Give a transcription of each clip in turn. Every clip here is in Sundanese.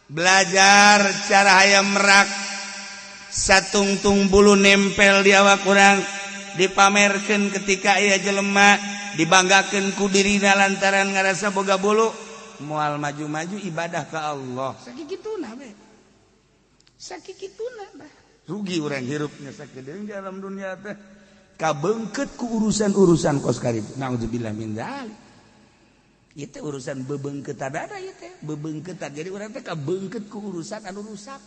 belajar cara hayam merak satungtung bulu nempel di awak kurang dipamerkan ketika ia jelema dibanggakan ku dirina lantaran ngarasa boga bulu moal maju-maju ibadah ke Allah sakituna be sakituna bah rugi urang hirupnya sakit di dalam dunia teh kabeungkeut ku urusan-urusan kos karib naudzubillah min dzalik ieu teh urusan bebeungkeut ada ieu teh bebeungkeut jadi urang teh kabeungkeut ku urusan anu rusak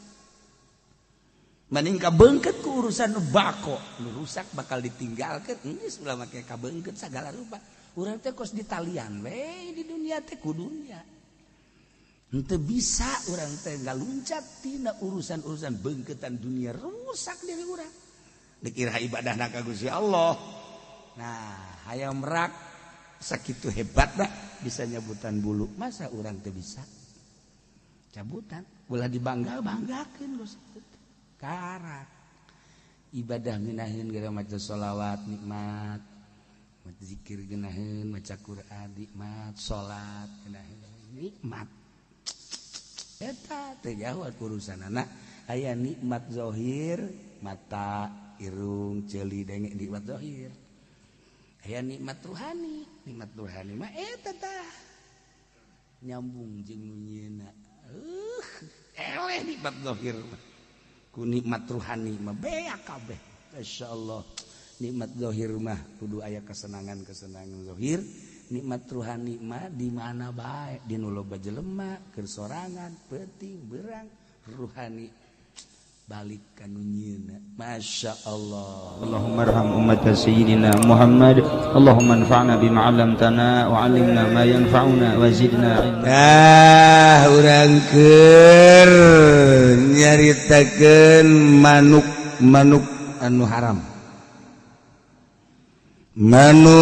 mending kabeungkeut ku urusan nu bako nu rusak bakal ditinggalkeun geus ulah make kabeungkeut sagala rupa urang teh kos di talian we di dunia teh ku dunia henteu bisa urang teh ngaluncat tina urusan-urusan beungkeutan dunia rusak diri urang dikira ibadahna ka Gusti Allah nah hayang merak sakitu hebat dah bisa nyabutan bulu masa urang teh bisa cabutan ulah dibangga-banggakeun Gusti karak ibadah ngeunaheun gara maca sholawat nikmat maca zikir ngeunaheun maca Quran nikmat salat ngeunaheun nikmat eta teh jauh urusanana aya nikmat zahir mata irung ceuli denge nikmat zahir aya nikmat ruhani mah eta tah nyambung jeung nu nyieuna eleh nikmat zahir mah ku nikmat ruhani mah beak kabeh masyaallah nikmat zahir mah kudu aya kesenangan-kesenangan zahir nikmat ruhani mah di mana bae di nu loba jelema keur sorangan penting berang ruhani balik ka nu nyieuna masyaallah Allahumma arham ummat sayyidina Muhammad Allahumma anfa'na bima 'allamtana wa 'allimna ma yanfa'una wa zidna ilma urang keur nyaritakeun manuk anu haram manuk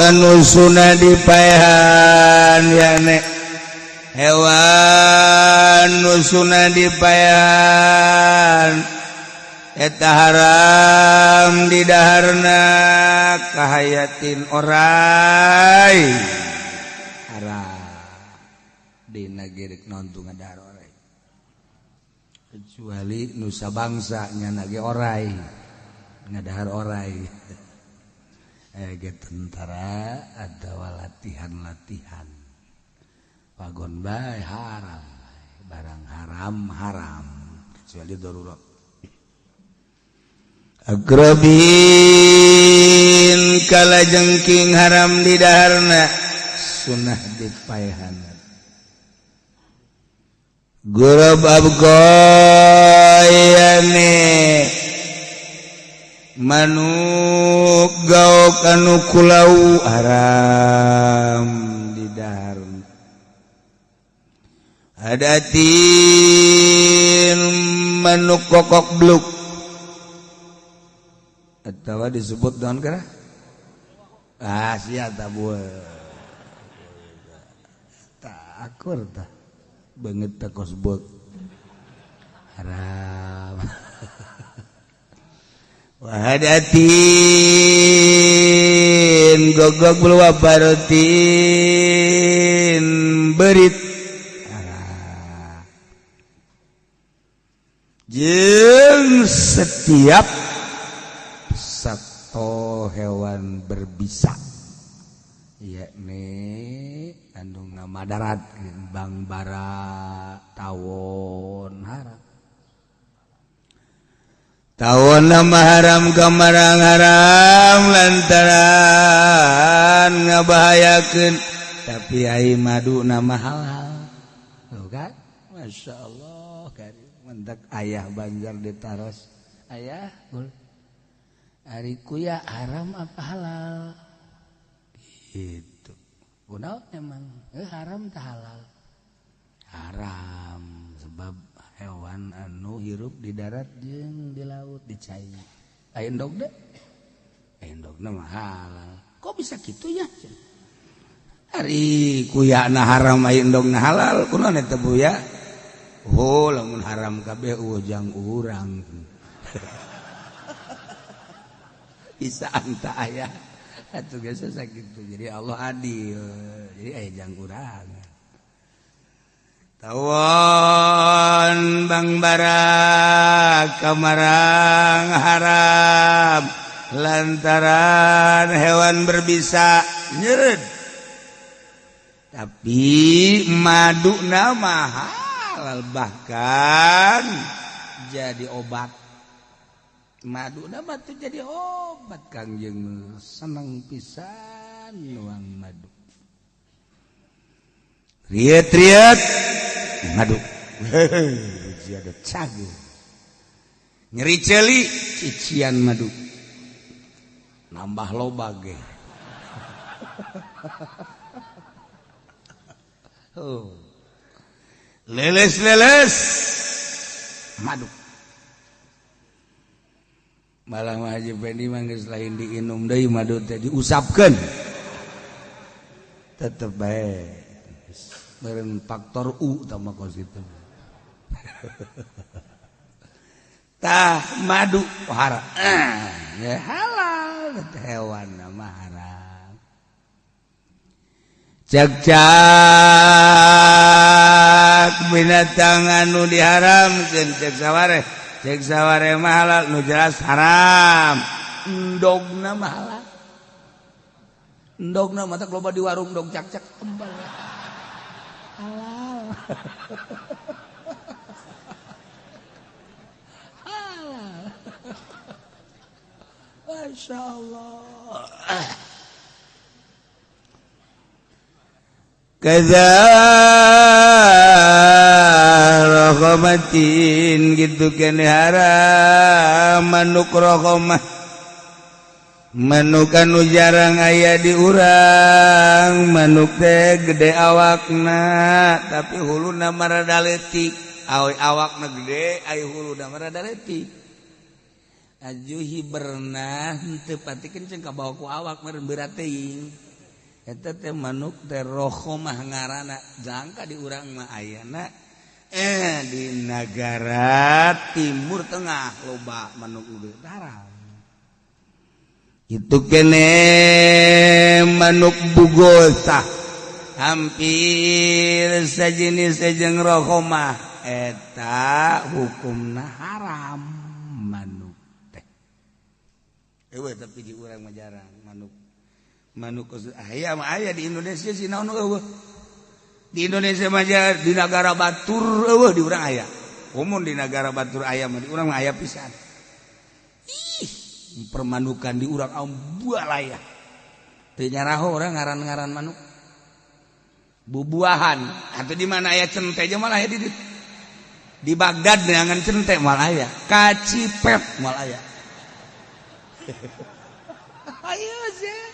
anu sunah dipaehan yane hewan anu sunah dipaehan eta haram di daharna kahayatin oray haram dina gerek nonton ngadahar oray kecuali nusa bangsa nyana ge oray ngadahar oray ge tentara adawa latihan-latihan pagon bae haram barang haram kecuali darurat agrobin kala jengking haram di daharna sunah dipaehan gurab abgoyane manuk gaok anu kulau haram di daharna adatin manuk kokok bluk atawa disebut naon kara sia tabu tak akur tah banget tak kosbot haram wahadatin gogok bulu barotin berit jeung setiap satu hewan berbisa yakni anu ngamadarat bang bara tawon haram tawon nama haram kamarang haram lantaran ngabahayakeun tapi ai madu nama halal tuh kan masyaallah karim mendak ayah banjar ditaros ayah ari kuya haram apa halal gitu kunaon emang haram tah halal haram sebab hewan anu hirup di darat jeung di laut di cai aya endog deh endogna mah halal kok bisa kitu ya ari kuyana haram aya endogna halal kunaon eta bu ya oh lamun haram kabeh ujang urang bisa anta ayah atuh geus sakitu jadi Allah adil jadi aya jang urang tawon Bang Barak kamarang haram lantaran hewan berbisa nyeret. Tapi madu nama halal, bahkan jadi obat. Madu nama tuh jadi obat, Kangjeng seneng pisan nuang madu. Riet-riet madu. Hehehe, ada cagu. Nyeri celi cician madu. Nambah loba ge. Oh. Leles madu. Malah Haji Pendi mah geus lain diinum deui madu teh diusapkeun. Tetep bae. Meureun faktor U tama kos kitu. Tah madu haram. Ya halal hewan nama haram. Cek binatang anu diharamkeun cek saware mah halal nu jelas haram. Endogna mah halal. Endogna mah tak loba di warung dog cak-cak tembal. Halal. Halal. Masyaallah. Kaza rohmatin gitu kene haram manuk rohmah manuk anu jarang aya di urang manuk teh gede awakna tapi huluna marada leutik awe awakna gede aya huluna marada leutik ajuhi berenah teu patikeun ceung kabawa ku awak meureun berat teuing. Eta teh manuk teh rohomah ngaranna jangka di urang mah ayana di negara timur tengah loba manuk nu haram. Itu kene manuk bugosa hampir sajenis jeung rohomah eta hukumna haram manuk teh. Eueuh tapi di urang mah jarang manuk aya mah aya di Indonesia sih naon eueuh. Di Indonesia mah di negara batur eueuh di urang aya. Umum di negara batur aya mah di urang mah aya pisan. Permandukan di urang bualaya. Teu nyaraho urang ngaran-ngaran manuk. Bubuahan atau di mana aya cente aja malah aya di Bagdad neangan cente malah aya. Kacipet malah aya. Ayo sih.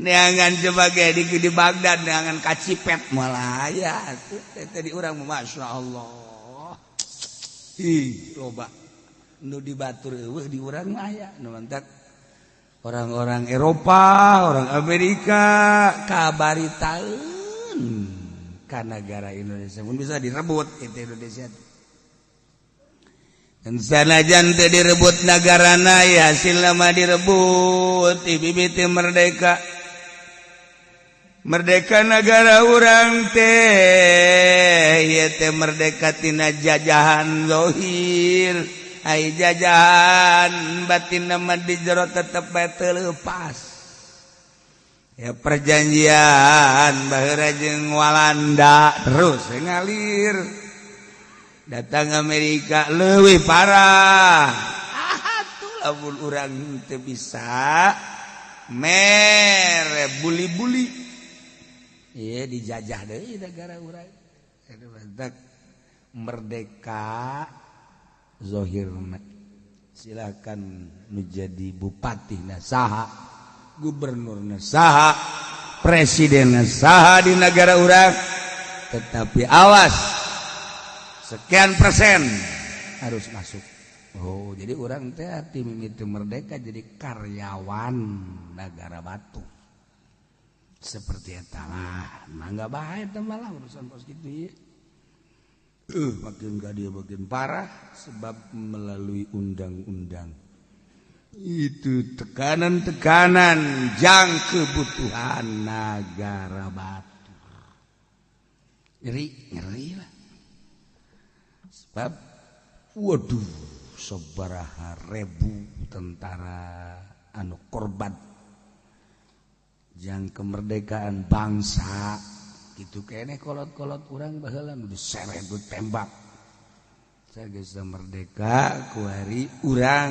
Neangan sebagai di Bagdad neangan kacipet malaya tadi urang masya Allah loba nu di batur eueuh di urang aya nu mantak orang-orang Eropa orang Amerika kabaritaeun ka negara Indonesia mun bisa direbut itu Indonesia. Dan sanajan teu direbut nagarana ya hasilna mah direbut ibibiti merdeka. Merdeka negara urang teh ieu teh merdeka tina jajahan zahir. Ai jajahan batinna mah di jero tetep bae teu leupas. Ya perjanjian baheura jeung Walanda terus ngalir. Datang Amerika leuwih parah. Atuh lamun urang teu bisa mere buli-buli. Ieu dijajah deui negara urang. Eta merdeka zahirna. Silakan menjadi bupati saha, gubernurna saha, presidenna saha di negara urang. Tetapi awas sekian persen harus masuk. Oh, jadi orang teh tim itu merdeka jadi karyawan negara batu. Seperti eta lah. Mangga bae teh malah urusan pos kitu ieu. Makin gadia makin parah sebab melalui undang-undang. Itu tekanan-tekanan jang kebutuhan negara batu. ngeri lah. Sebab waduh sabaraha ribu tentara anu korban jang kemerdekaan bangsa gitu kene kolot-kolot urang baheula nu diseret nu tembak. Saya geus merdeka ku hari urang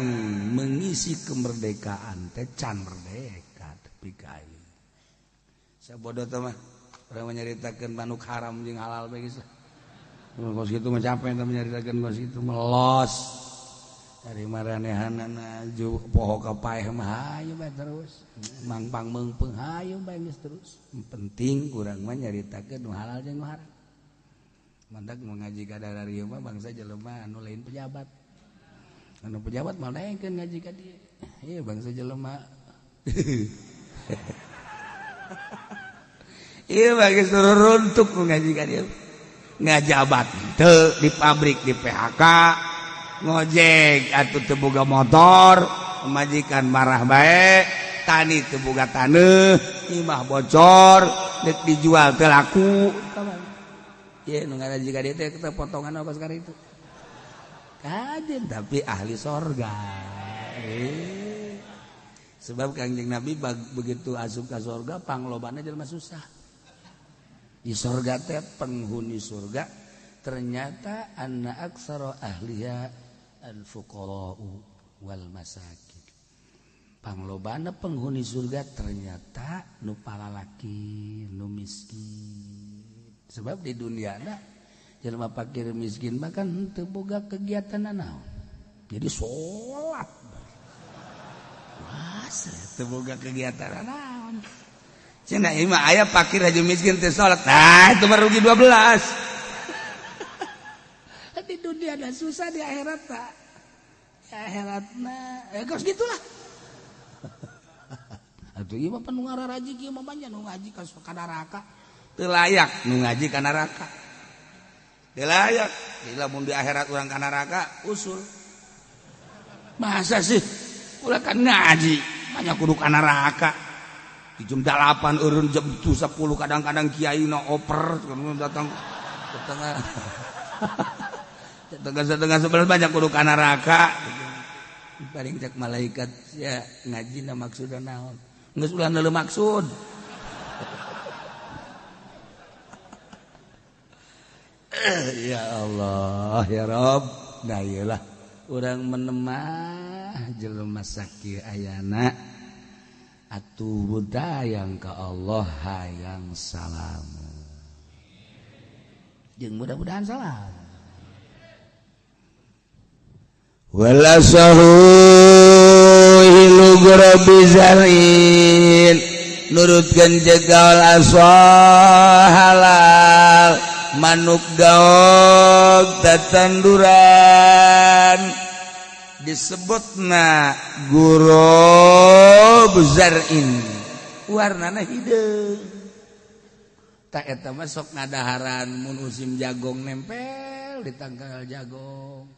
mengisi kemerdekaan teh can merdeka tapi ka ieu. Sabodo teh mah urang nyaritakeun manuk haram jeung halal bae geus. Kos kitu mah capek teh nyaritakeun kos kitu melos. Dari maranehanana ju poho ka paeh mah hayu bae terus. Mangpang meungpeung hayu bae geus terus. Penting urang mah nyaritakeun nu halal jeung nu haram. Mantak mengaji ka dararieu mah bangsa jelema anu lain pejabat. Anu pejabat mah naengkeun ngaji ka dieu. Ieu bangsa jelema. Ieu bagi suruh runtuk ngaji ka dieu. Ngajabat teu di pabrik di PHK, ngojek atuh teu boga motor, majikan marah bae, tani teu boga taneuh, imah bocor, deuk dijual teu laku. Iya, nu ngaraji ka dieu teh kita potongan apa sekarang itu. Kajen tapi ahli sorga. Sebab Kangjeng Nabi begitu asup ka sorga panglobana jelema susah. Di sorga teh penghuni surga ternyata anna aksara ahliya al-fuqara'u wal masakin. Panglobana penghuni surga ternyata nu palalaki, nu miskin. Sebab di dunia jelema fakir miskin mah kan teu boga kegiatan naon. Jadi salat. Puasa teu boga kegiatan naon. Cenah ieu mah aya fakir aja miskin teu salat. Nah, itu mah rugi 12. Di dunia ada susah di akhirat tak. Di akhiratna geus gitulah. Atuh ieu mah panu ngararaji kieu mah banyak nu ngaji ka neraka. Teu layak nu ngaji ka neraka. Teu layak. Lamun di akhirat urang ka neraka usul. Masa sih ulah kan ngaji, banyak kudu ka neraka. Di jam 8 eureun jam 10 kadang-kadang kiaina oper datang ke tengah. Tengah 11 banyak kudu ka neraka. Paling cek malaikat ya ngajina maksudna naon. Geus ulah neuleuh maksud. Ya Allah ya Rabb, nah iyalah urang menemah jelema sakieu ayana atuh budayang ka Allah hayang salam. Jeung mudah-mudahan salam. Wala sahu hilu bizalin nurutkeun jegal asal halal. Manuk gaog tatanduran disebutna gurub zar'in warnana hideung tak eta mah sok ngadaharan mun musim jagong nempel di tangkal jagong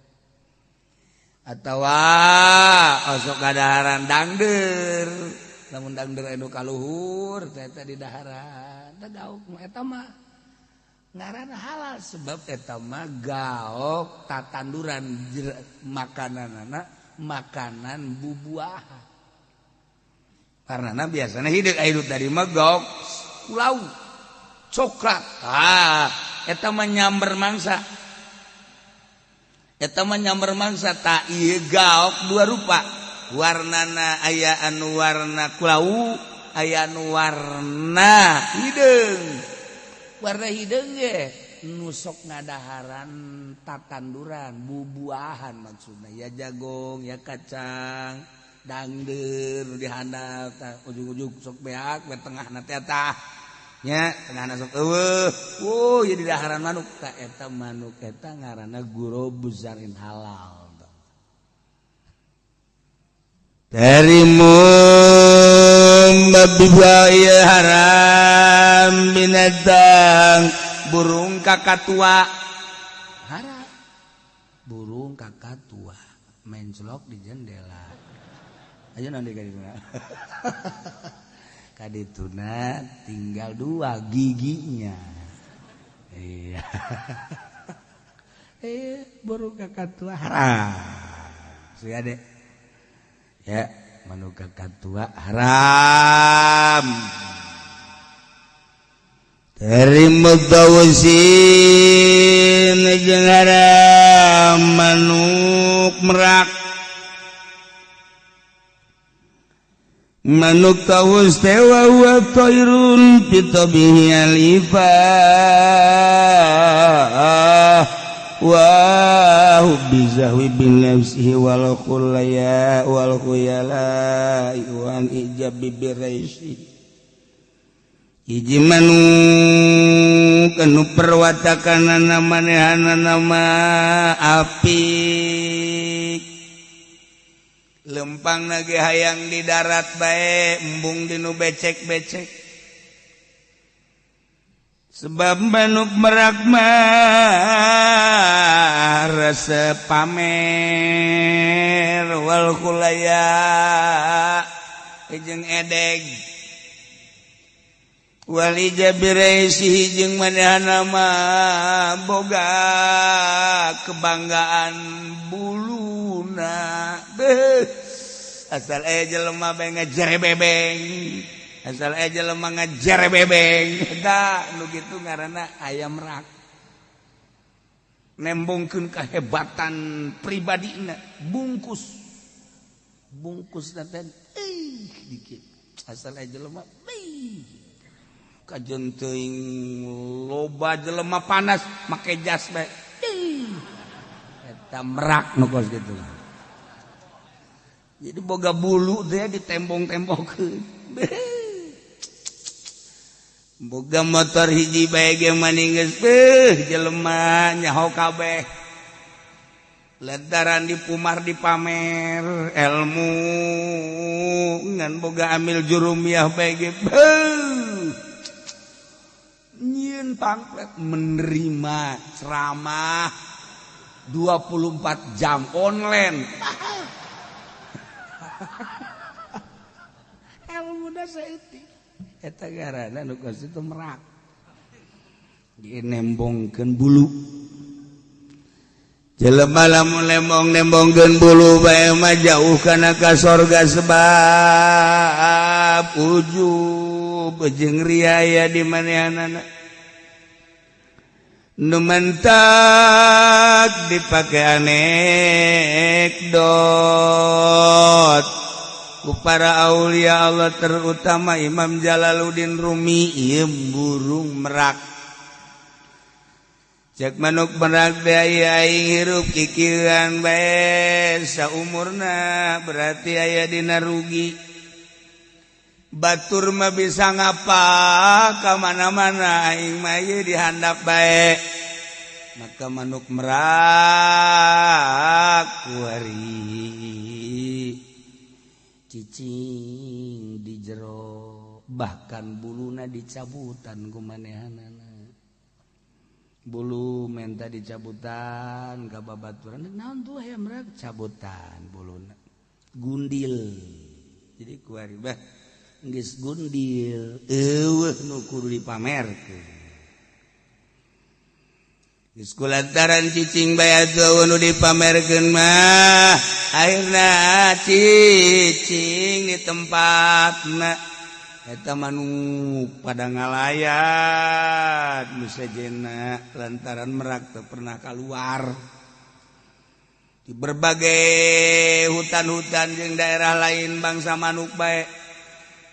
atawa sok ngadaharan dangdeur lamun dangdeur anu kaluhur eta di daharan da daug eta mah ngaranna halal sebab eta mah gaok tatanduran makananana makanan bubuahan. Karena biasanya hidup dari mah gaok ulau coklat. Eta mah nyamber mangsa. Eta mah nyamber mangsa ta ieu gaok dua rupa. Warnana aya anu warna kulau, aya anu warna hideung. Warna hideung ge nu sok ngadaharan tatanduran bubuahan maksudna ya jagong ya kacang dangdeur di handap ujug-ujug sok beak we tengahna teh tah nya tengahna sok eueuh ieu di daharan manuk ta eta manuk eta ngaranna gurobuzarin halal dari Babibaya haram binatang burung kakatua haram burung kakatua menclok di jendela aja nanti kadituna kadituna tinggal 2 giginya Baru kakatua haram. Sia deh. Ya, manu kakatua haram. Terima tawusin jeung haram manuk merak. Manuk tawus tewa wa tairun pitabihi alifah wa hubizahwi bin nafsihi wal khulaya wal khuyala wan ijabi biraisi hiji manuk anu perwatakanana manehana nama api lempang nage hayang di darat bae embung dinu becek-becek sebab manuk merak mah rasa pamer wal khulaya jeung edeg wal ijabiraisi jeung manehana mah boga kebanggaan buluna asal jelema bae ngajar bebeng asal jelema ngajar bebeng da nu kitu ngaranna ayam rak nembongkeun kahebatan pribadina bungkus teh dikit asal jelema kajen teuing loba jelema panas make jas bae eta merak nu kos kitu. Jadi boga bulu dia ditembong-tembongkeun. Boga motor hiji bae ge maninggeus jelema nyaho kabeh. Lantaran dipumar dipamer ilmu ngan boga amil jurumiyah bae ge. Nyieun pamflet menerima ceramah 24 jam online. Ilmu da saeutik eta ngaranna nu kos itu merak dinembongkeun bulu jelema lamun nembongkeun bulu bae mah jauh kana ka sorga sebab ujub jeung riaya di manehanana nu mentak dipake anekdot ku para aulia Allah terutama Imam Jalaluddin Rumi ieu burung merak cek manuk merak teh aing hirup kikieuan bae saumurna berarti aya dina rugi batur mah bisa ngapa ka mana-mana aing mah ieu dihandap bae maka manuk merak kuari cicing di jero bahkan buluna dicabutan ku manehanana bulu menta dicabutan ka babaturan naon tuh aya merak cabutan buluna gundil jadi kuari bah geus gundil eueuh nu kudu dipamerkeun geus kulantaran cicing bae atuh nu dipamerkeun mah akhirna cicing di tempatna eta manu pada ngalayat nu sejenna lantaran merak teu pernah keluar di berbagai hutan-hutan jeung daerah lain bangsa manuk bae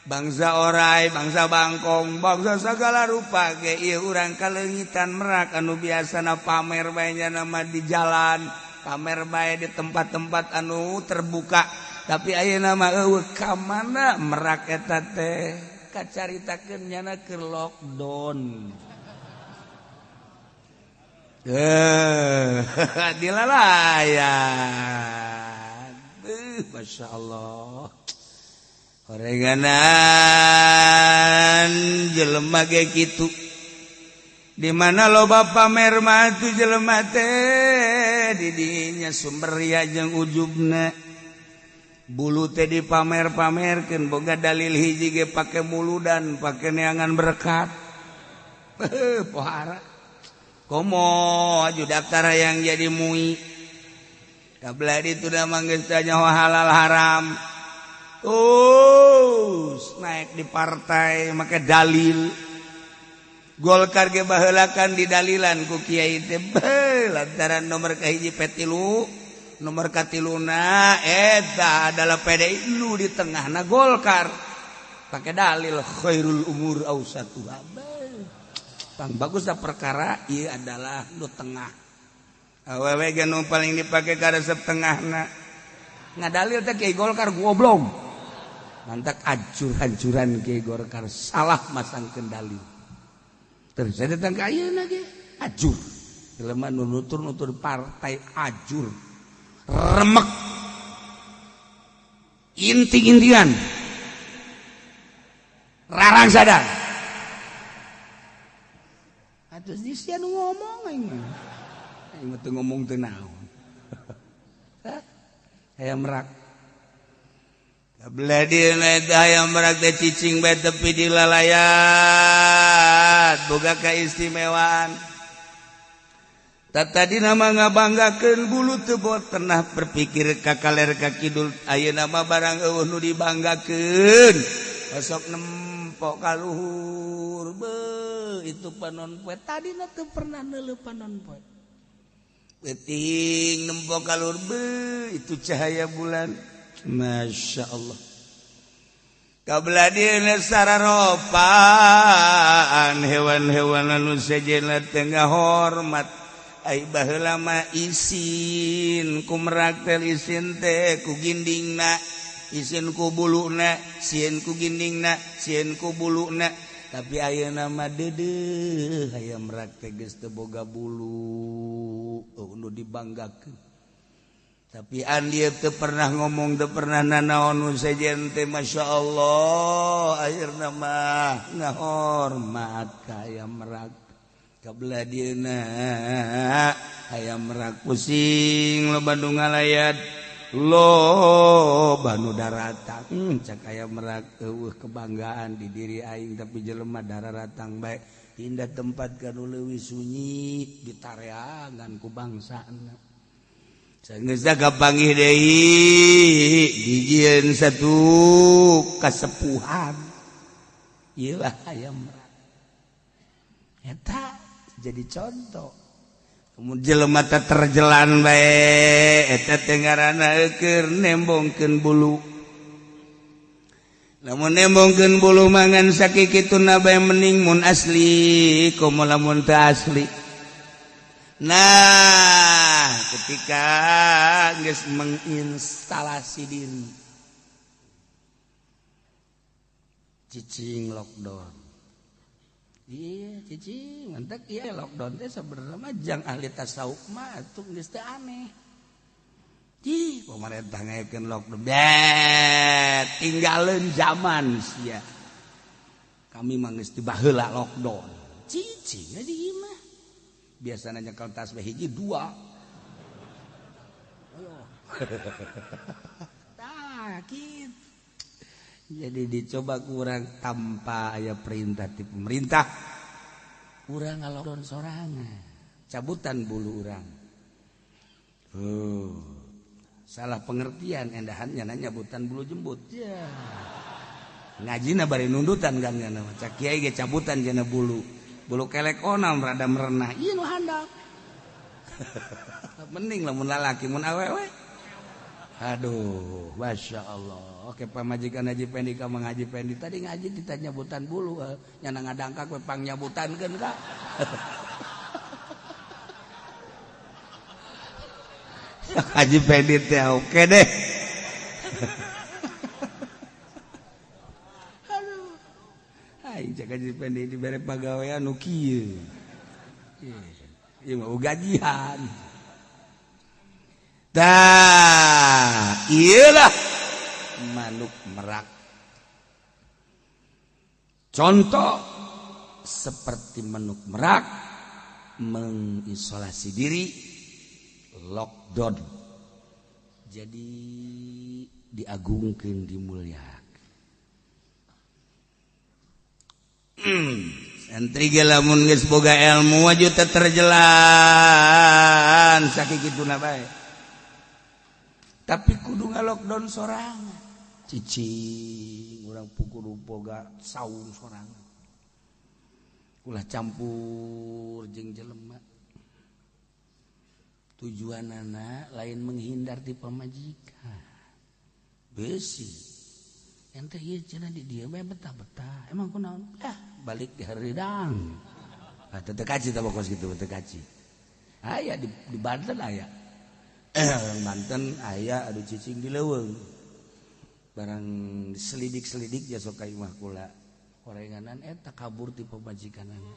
bangsa orai, bangsa bangkong, bangsa segala rupa ge ieu urang kaleungitan merak anu biasana pamer bae nya nama di jalan pamer bae di tempat-tempat anu terbuka tapi ayeuna mah eueuh ka mana merak eta teh kacaritakeun nyana keur lockdown dilalayan Masya Allah orenganan jelema ge kitu di mana loba pamer mah tu jelema teh di dinya sumber ria jeung ujubna bulu teh dipamer-pamerkeun boga dalil hiji ge pake muludan pake neangan berkat pohara komo aju daftar yang jadi mui kabelah itu udah manggilnya halal haram naik di partai make dalil Golkar ge baheulakan di dalilan ku kiai teh lantaran nomor kahiji petilu nomor katiluna eta adalah PDI lu di tengahna Golkar pakai dalil khairul umur ausatuha pang bagusna perkara ieu adalah nu tengah awewe ge nu paling dipake ka resep tengahna ngadalil teh kiai Golkar goblok mantak hancur-hancuran kiai Golkar salah masangkeun dalil terus saya datang ke ayeuna ge ajur jelema nu nutur partai ajur remek inting-intian rarang sadar atuh disian ngomong aing teu ngomong teu naon hayam merak kabelah dieuna eta hayam merak teh cicing bae tepi di lalayat boga kaistimewaan tadi nama ngabanggakeun bulu teu pernah berpikir ka kaler ka kidul ayeuna mah barang eueuh nu dibanggakeun sok nempok ka luhur itu panon poe tadina teu pernah neuleuh panon poe penting nempok ka luhur itu cahaya bulan Masya Allah kabelah dieuna sararopaan hewan-hewan anu sejenna tengah hormat ai baheula mah isin ku merak teh isin teh ku gindingna isin ku buluna sieun ku gindingna sieun ku buluna tapi ayeuna mah deudeuh aya merak teh geus teu boga bulu nu dibanggakeun tapi andi teu pernah ngomong teu pernah nanaon nu sejen teh masyaallah akhirna mah ngahormat ka aya merak kabelah dieuna aya merak pusing lo Bandung ngalayat lo Banu daratang cak aya merak eueuh kebanggaan di diri aing tapi jelema dararatang bae pindah tempat kanu leuwih sunyi ditareangan ku bangsana sageus kapanggih deui dijieun satu kasepuhan ieu lah aya merak eta jadi contoh kemudian jelema teh terjelan bae eta teh ngaranna keur nembongkeun bulu lamun nembongkeun bulu mangan sakikituna bae mending mun asli komo lamun teu asli nah ketika geus menginstalasi diri cicing lockdown iya cicing mantek iya lockdown teh sebenarnya mah jang ahli tasawuf mah atuh geus teu aneh pemerintah ngayakeun lockdown tinggalin zaman sia kami mah geus teu baheula lockdown cicing di imah biasana nyekel tasbih hiji dua tah kitu jadi dicoba kurang tanpa aya perintah ti pemerintah urang ngalockdown sorangan cabutan bulu urang salah pengertian endahannya nanya butan bulu jembut ya ngajina bari nundutan kan ngana cak kiai ge cabutan jana bulu kelek onam rada merenah ieu nu handap mending lamun lalaki mun awewe aduh Masya Allah oke pamajikan Haji Pendi ka Mang Haji Pendi tadi ngaji ditanya butan bulu nyana ngadangkak we pang nyabutankeun ka Haji Pendi teh oke deh aing cek Haji Pendi dibere pagawean nu kieu ieu mah gajian tah iyalah manuk merak contoh seperti manuk merak mengisolasi diri lockdown jadi diagungkeun dimuliakeun Santri ge lamun geus boga ilmu wajud teu terjelan sakikituna bae. Tapi kudu ngalockdown sorangan. Cicing urang kudu boga saung sorangan. Ulah campur jeung jelema. Tujuanana lain menghindar ti pamajikan. Beusi. Ente ieu cenah di dieu bae betah-betah. Emang kunaon? Balik di hareudang. Teu kaji tah pokos kitu teu kaji. Aya di Banten aya. Banten aya adu cicing di leuweung. Barang selidik-selidik ja sok ka imah kula. Korenganan eta kabur ti pamajikanana.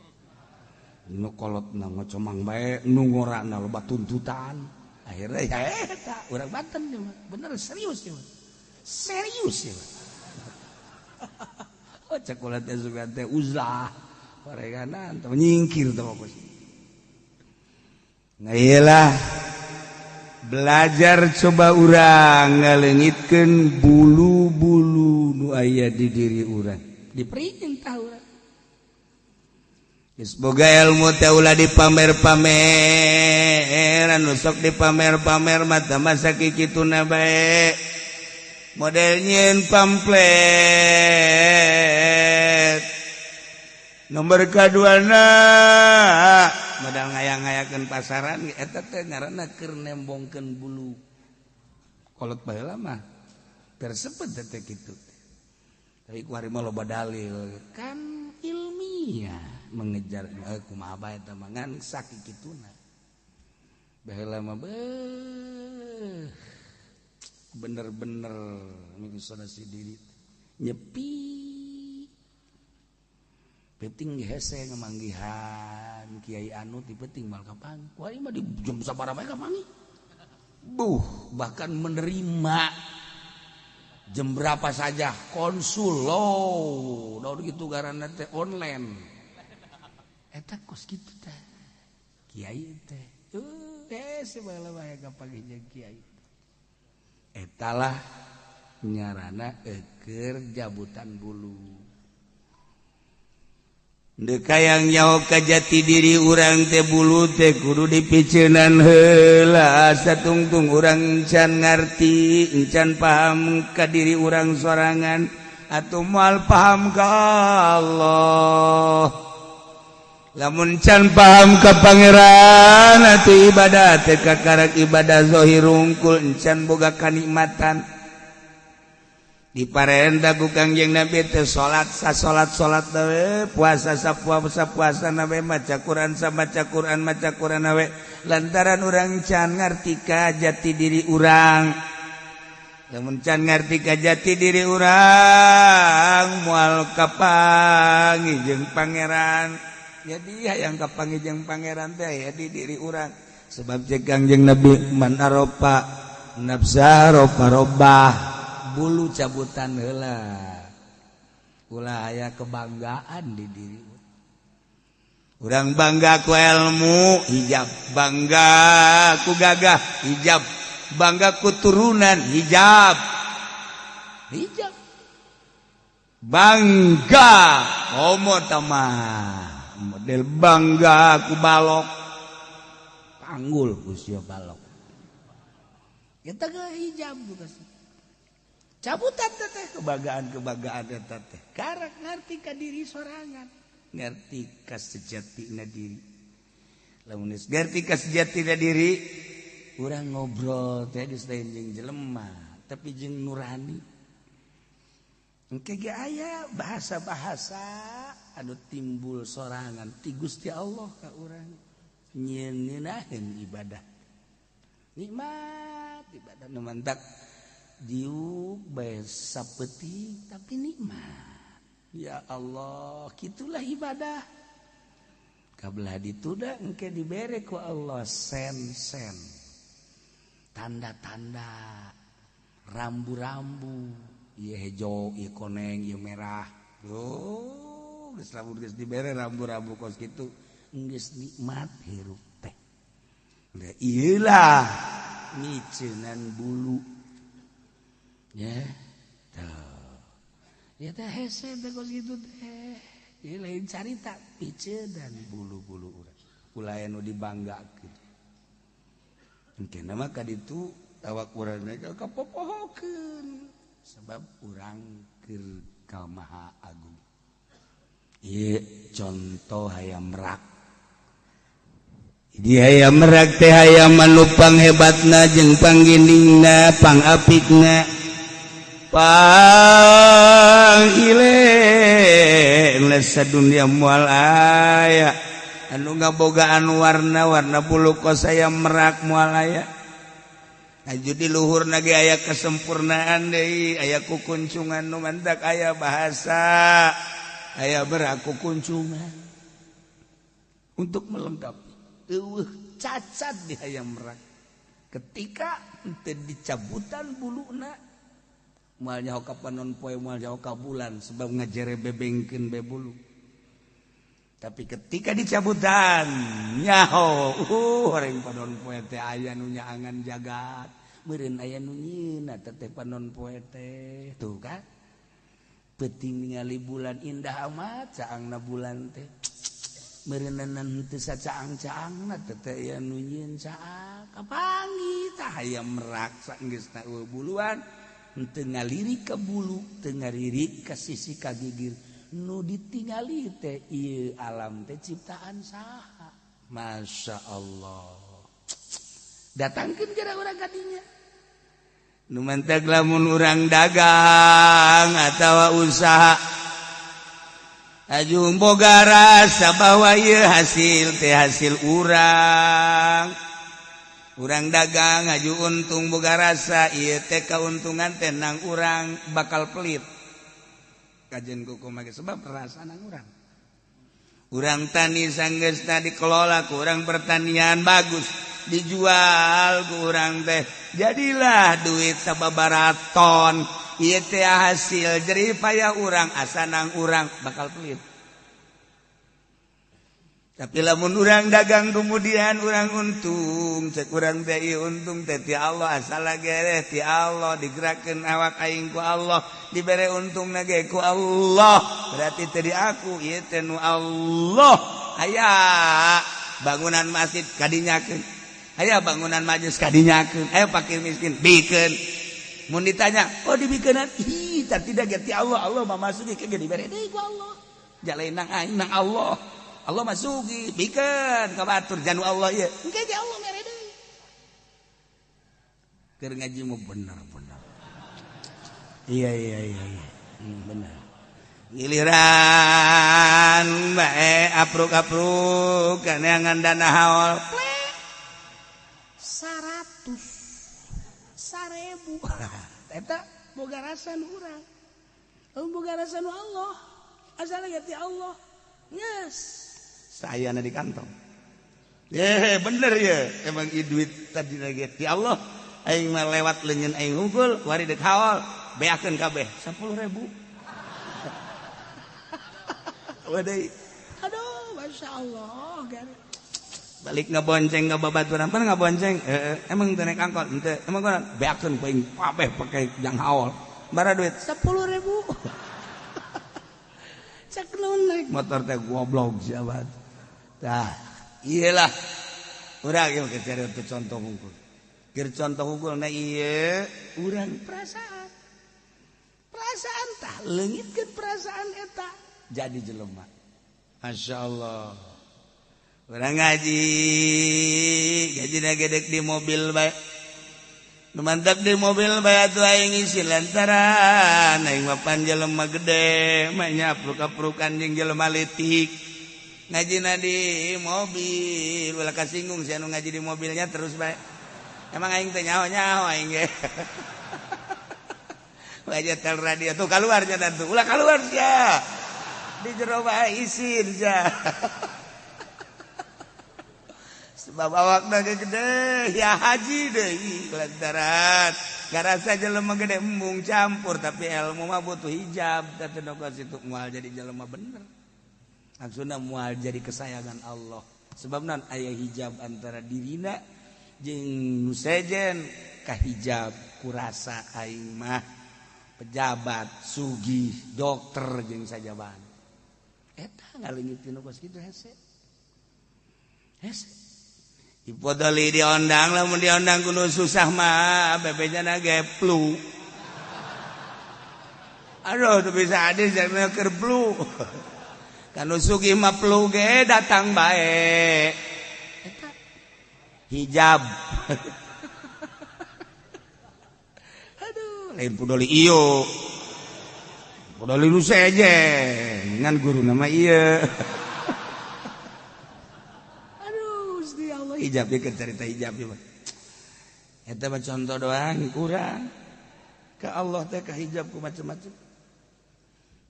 Nu kolotna ngocomang bae nu ngorana loba tuntutan. Akhirnya ya eta urang Banten dia mah. Bener serius dia mah. Serius dia mah. Oh cakulat teh sugan teh uzlah parenganan teh nyingkir teh pokos. Ngaieulah belajar coba urang ngaleungitkeun bulu-bulu nu aya di diri urang. Diperintah urang. Geus boga ilmu teh ulah dipamer-pamer, anu sok dipamer-pamer mah teh masa kikituna bae. Model nyeun pamflet nomor kaduana modal ngayang-ngayakeun pasaran eta teh ngaranna keur nembongkeun bulu kolot baheula mah tersebut teh kitu tapi kuari mah loba dalil kan ilmiah mengejar kumaha bae eta mah ngan sakikituna baheula mah bener-bener mengisolasi diri nyepi penting hese ngamanggihan kiai anu ti penting mal kapang kuari mah di jam sabaraha bae kapangi bahkan menerima jam berapa saja konsul loh daun gitu garanna teh online eta kos kitu teh kiai teh hese bae kapangi jeung kiai etalah nyarana eker jabutan bulu dekayang nyaho ka jati diri urang teh bulu teh kudu dipiceunan heula satungtung urang encan ngarti encan paham ka diri urang sorangan atuh moal paham ka Allah lamun can paham ka pangeran atuh ibadah teh kakarak ibadah zahir unggul encan boga kanikmatan diparenda ku Kangjeng Nabi teh salat we puasa puasa we maca Quran maca Quran we lantaran urang can ngarti ka jati diri urang lamun can ngarti ka jati diri urang moal kapangi jeung pangeran jadi hayang kapangi jeung pangeran teh aya di diri urang sebab cek Kangjeng Nabi man aropa nafsa robah bulu cabutan heula ulah aya kebanggaan di diri urang bangga ku ilmu hijab bangga ku gagah hijab bangga ku turunan hijab bangga homo tamah model bangga ku balok panggul ku sia balok kita ge hijab juga sih cabutan teh kebanggaan eta teh karak ngarti ka diri sorangan ngarti ka sejatina diri lamun geus ngarti ka sejatina diri urang ngobrol teh geus lain jeung jelema tapi jeung nurani engke ge aya bahasa-bahasa anu timbul sorangan ti Gusti Allah ka urang nyeunaheun ibadah nikmat ibadah nu mantak diuk bae sapeting tapi nikmat ya Allah kitulah ibadah kabelah dituda engke dibere ku Allah sen tanda-tanda rambu-rambu ieu hejo ieu koneng ieu merah geus lamun geus dibere rambu-rambu kos kitu geus nikmat hirup teh da ieu lah miceunan bulu ya tuh ya teh hese teh kos kitu teh lain carita dan bulu-bulu urang ulah anu dibanggakeun engke maka ditu tawak urang kapopohokeun sebab urang keur ka Maha Agung ieu contoh hayam merak di hayam merak teh hayam anu panghebatna jeung panggindingna pangapikna pangileng sadunia moal aya anu ngabogaan warna-warna bulu kos hayam merak moal aya aju di luhurna ge aya kesempurnaan deui aya kukuncungan nu mantak aya bahasa aya berak kukuncungan untuk melengkapi eueuh cacat di hayam merak ketika teu dicabutan buluna moal nyaho ka panon poe moal nyaho ka bulan sebab ngajere bebengkeun be bulu tapi ketika dicabutan nyaho horeng panon poe teh aya nu nyaangan jagat meureun aya nu nyieunna teh panon poe teh tuh kan penting ningali bulan indah amat caangna bulan teh meureunan teu sacaang-caangna teh aya nu nyieun caang kapangi tah hayam merak saenggeusna eueuh buluan henteu ngalirik ka bulu teu ngalirik ka sisi ka gigir nu ditingali teh ieu alam teh ciptaan saha Masya Allah datangkeun geura urang ka dinya nu manteg lamun urang dagang atawa usaha aju boga rasa bahwa ieu hasil teh hasil urang urang dagang aju untung boga rasa ieu teh kauntungan teh nang urang bakal pelit kajen kumaha sebab rasa nang urang tani sanggeusna dikelola ku urang pertanian bagus dijual ku urang teh jadilah duit sababaraha ieu teh hasil jerih payah urang asa nang urang bakal pelit tapi lamun urang dagang kemudian urang untung cek urang teh ieu untung teh ti Allah asal gereh ti Allah digerakkeun awak aing ku Allah dibere untungna ge ku Allah berarti teh di aku ieu teh nu Allah aya bangunan masjid kadinyakeun aya bangunan majelis kadinyakeun aya fakir miskin bikeun mun ditanya oh dibikeunan ih tidak ge ti Allah Allah mah masuki ke dibere deui ku Allah jalain nang aing nang Allah Allah masugi bikeun ka batur janu Allah ieu engke ge Allah mere deui keur ngaji mah bener iya bener giliran bae apruk-apruk kaneangan dana haul 100.000 eta boga rasa nu urang boga rasa nu Allah asal ge ti Allah yes saya di kantong bener ya emang duit tadi lagi ti Allah aing mah lewat leunyeun aing hungkul wari deuk haol beakeun kabeh 10.000 wadai aduh Masya Allah gari balik ngabonceng ka babaturan pan ngabonceng emang teu naik angkot henteu emang kunaon beakeun aing kabeh pake jang haol bara duit 10.000 cek nu naik motor teh goblok jabat tah iyalah urang ieu keur contoh hungkul keur contoh hungkulna ieu urang perasaan tah leungitkeun perasaan eta jadi jelema Masya Allah urang ngaji gajina gedek di mobil bae nu mantap di mobil bae atuh aing ngisi lantaran aing mah pan jelema gede mah nyapruk-aprukan jeung jelema leutik ngajina di mobil ulah kasinggung si anu ngaji di mobilnya terus bae emang aing teh nyaho-nyaho aing ge wae tel radio tuh keluar jadan tuh ulah keluar sia di jero bae isin sia sebab awakna gede ya haji deui lantaran garasa jelema gede embung campur tapi ilmu mah butuh hijab teh nogos itu moal jadi jelema bener maksudna moal jadi kesayangan Allah sebab naon aya hijab antara dirina jeung nu sejen ka hijab kurasa aing mah pejabat sugih dokter jeung sajabana eta ngaleungitkeun kos kitu hese dipodoli diondang lamun diondang kudu susah mah bebejana ge flu aduh teu bisa hadis jangan keur flu kanu sugih mah flu ge datang bae eta hijab aduh lain podoli ieu podoli nu seje ngan guru nama ieu hijab ke cerita hijab mah eta mah contoh doang kurang ka Allah teh ka hijab ku macam-macam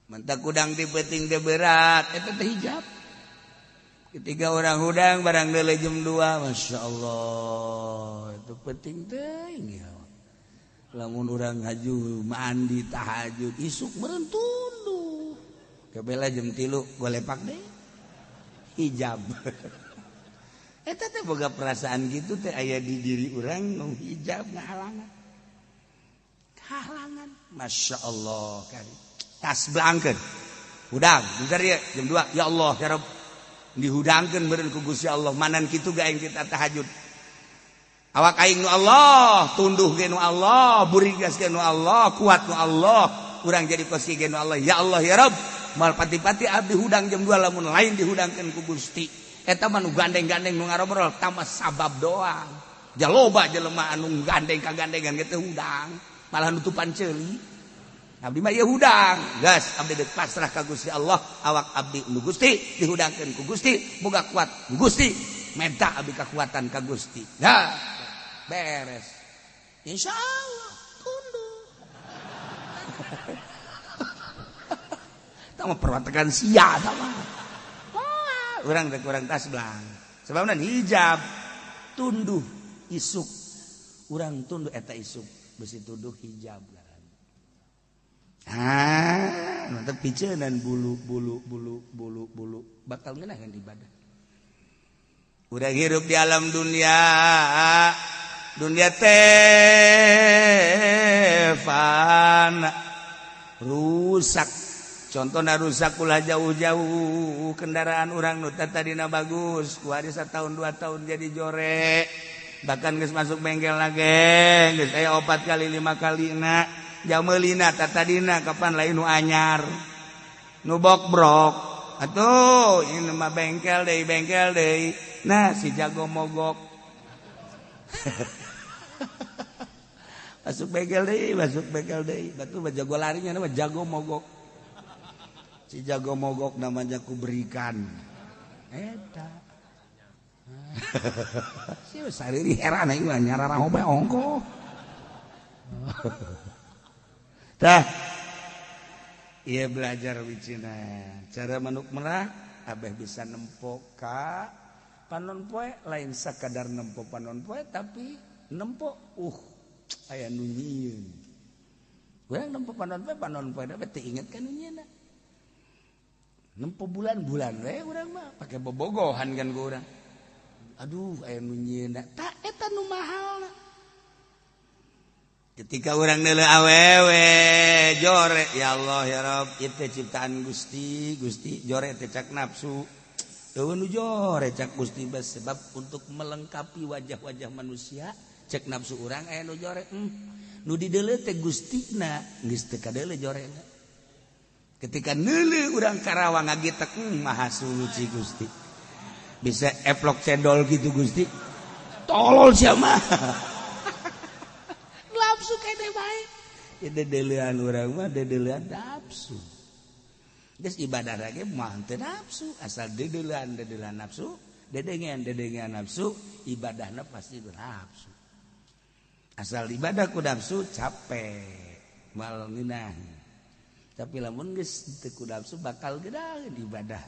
mantap kudang di peuting teh berat eta teh hijab ketika orang hudang barang deuleu jam 2 masyaallah itu penting teuing ya lamun urang haju mandi tahajud isuk meureun tunduh kabela jam 3 golepak deui hijab eta teh boga perasaan gitu teh aya di diri urang nu hijab ngahalangan Masya Allah kan tas belangkeun hudang bentar ya jam 2 ya Allah ya Rabb dihudangkeun beureun ku Gusti Allah manan kitu ge aing kita tahajud awak aing nu Allah tunduh ge nu Allah burigas ge nu Allah kuat nu Allah urang jadi posisi ge nu Allah ya Allah ya Rabb mal pati-pati abdi hudang jam 2 lamun lain dihudangkeun ku Gusti eta mah nu gandeng-gandeng nu ngarobrol tamah sabab doang jaloba jelema anu gandeng kagandengan ge teh hudang malah nutupan ceuli abdi mah ieu hudang geus abdi deuk pasrah ka Gusti Allah awak abdi nu Gusti dihudangkeun ku Gusti boga kuat Gusti menta abdi kakuatan ka Gusti ya beres insyaallah tunduk tah mah perwatakan sia tah mah urang teh kurang tas belang sebabna hijab tunduh isuk urang tunduh eta isuk besi tunduh hijab mantap piceunan bulu bakal ngeunaheun ibadah urang hirup di alam dunia teh fana rusak contohna rusak ulah jauh-jauh kendaraan urang nu tadina bagus ku hari 1 tahun 2 tahun jadi jorek bahkan geus masuk bengkel lagi geus aya 4 kali 5 kalina jameulina tadina kapan lain nu anyar nu bok-brok atuh ini mah bengkel deui nah si jago mogok masuk bengkel deui batu jago larinya nama jago mogok si jago mogok namanya ku berikan eta si sariri heran ieu nyararah obe ongko tah ieu belajar wicina cara manuk merah abeh bisa nempo ka panon poe lain sakadar nempo panon poe tapi nempo aya nu nyieun urang nempo panon poe da teh inget ka nu nyieunna nempo bulan-bulan we urang mah pake bobogohan kan ku urang aduh aya nu nyieunna tah eta nu mahalna ketika urang neuleuh awewe jore ya Allah ya Rabb ieu teh ciptaan Gusti jore teh cak nafsu teu nu jore cak Gusti bas sebab untuk melengkapi wajah-wajah manusia cek nafsu urang aya nu jore nu dideuleuh teh Gustina geus teu kadeuleuh jorena ketika neuleuh urang Karawang ngagitek maha suci Gusti bisa eplok cendol gitu Gusti tolol sia mah nafsu kene bae ya dedeleuhan urang mah dedeleuhan nafsu geus ibadah lagi mah teu nafsu asal dedeleuhan nafsu dedengan nafsu ibadahna pasti nafsu asal ibadah ku nafsu capek mal ngeunah tapi lamun geus teu ku nafsu bakal gedaheun ibadah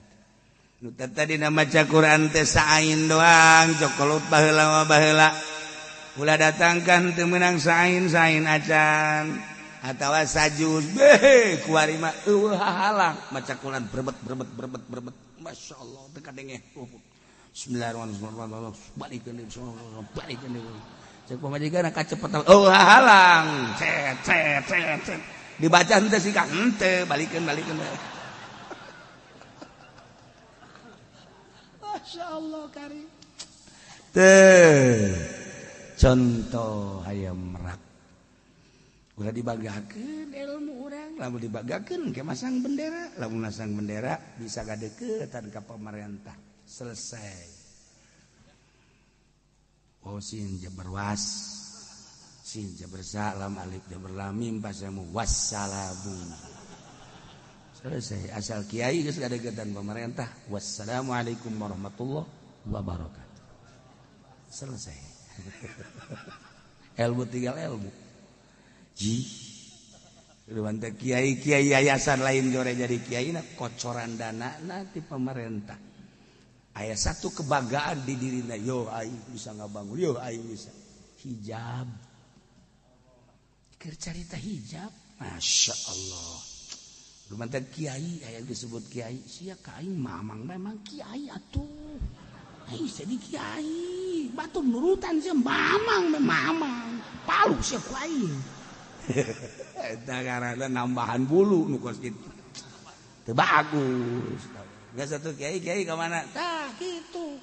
nu tadi maca Quran teh saain doang cokolot baheula ulah datangkan teu meunang sain acan atawa sajus beh kuari mah halang maca Quran berbet masyaallah teu kadengeh bismillahirrahmanirrahim balikeun cek pamajikan kacepetan halang cet dibaca henteu sih Kang henteu balikeun Allah karim. Contoh hayam merak udah dibagakeun ilmu urang lamun dibagakeun ke masang bendera lamun masang bendera bisa gadeukeutan ka pemerintah selesai. Sin jabarwas sin jabarsalam alif jabarlam mim pasamu wassalamu selesai asal kiai geus gadeukeutan pemerintah wassalamualaikum warahmatullahi wabarakatuh selesai. Ilmu tinggal ilmu. Kiai yayasan lain jore jadi kiai kocoran dana nanti pemerintah. Aya satu kebanggaan di dirina, yo aing bisa ngabangun, yo aing bisa. Hijab. Keur carita hijab, masya Allah. Lumantan kiai aya disebut kiai, sia ka aing mamang memang kiai atuh. Aing jadi kiai, batu nurutan sia mamang palu sia ku aing. Eta karana nambahan bulu nu kos kitu. Teu bagus. Geus satu kiai ka mana? Tah kitu.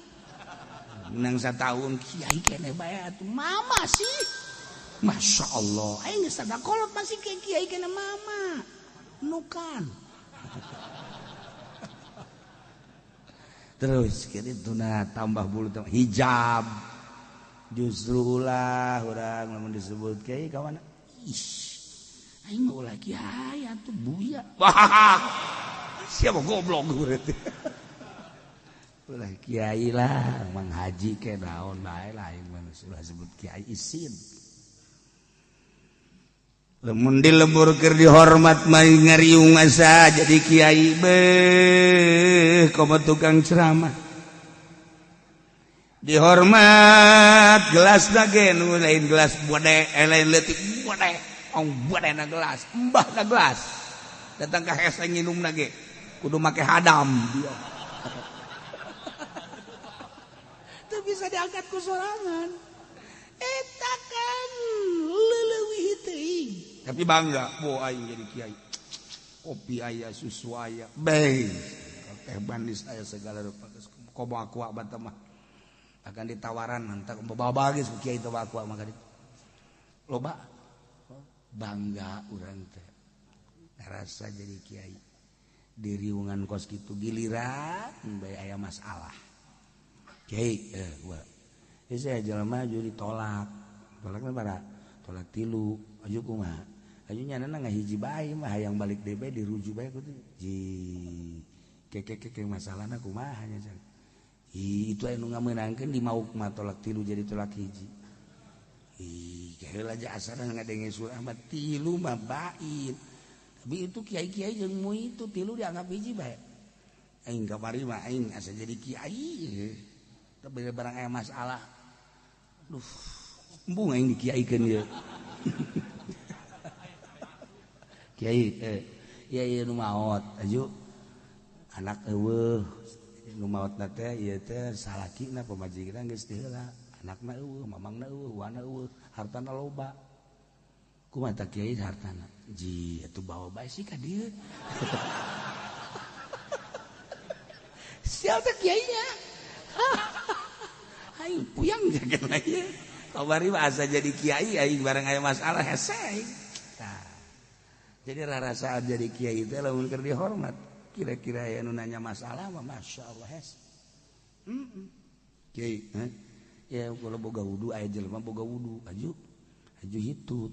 Menang sataun kiai keneh bae atuh mama sih. Masya Allah, aing geus sadakolot masih kiai keneh mama. Nukan. Terus kitu na tambah bulu hijab. Justru ulah urang lamun disebut kiai ka mana? Aing mah ulah kiai atuh buya. Wah. Siapa goblok berarti. Ulah kiai lah, mang haji ke naon bae lah aing mah ulah sebut kiai isin. Lamun dilebur keur dihormat mah ngariung asa jadi kiai beuh komo tukang ceramah. Dihormat gelas dage nu lain gelas bode lain leutik bode ong bode na gelas mbah na gelas datang ka hese nginum nage kudu make hadam dia teu bisa diangkat ku sorangan eta kan leuwih teuing tapi bangga bo aing jadi kiai kopi aya susu aya beh teh manis aya segala rupa komo aku bata mah akan ditawaran nanti bawa geus ku kiai teu aku mah kadi loba bangga urang teh ngarasa jadi kiai di riungan kos kitu giliran bae aya masalah kiai gua saya jelema aju ditolak tolakna bara tolak 3 aju kumaha aju nyanana ngahiji bae mah hayang balik DB diruju bae ku ji keke masalahna kumaha nya itu anu ngamenangkeun di mauk mah tolak 3 jadi tolak hiji. Heula aja asaran ngadenge surah mah 3 mah bain. Tapi itu kiai-kiai jeung mu itu 3 dianggap hiji bae. Aing kamari mah aing asa jadi kiai. Tapi barang aya masalah. Duh, embung aing dikiaikeun ieu. Kiai ieu nu maot aju anak eueuh nu maotna teh ieu teh salakina pamajikan geus teu heula anakna eueuh mamangna eueuh wana eueuh hartana loba kumaha tah kiai hartana ji atuh bawa bae sih ka dieu sial teh kiainya aing puyang jakeuna ieu kabari mah asa jadi kiai aing bareng aya masalah hese tah jadi rarasaan jadi kiai teh lamun keur dihormat kira-kira aya nu nanya masalah mah masyaallah hes. Kiai, ya kalau boga wudu aya jelema boga wudu, aju hitut.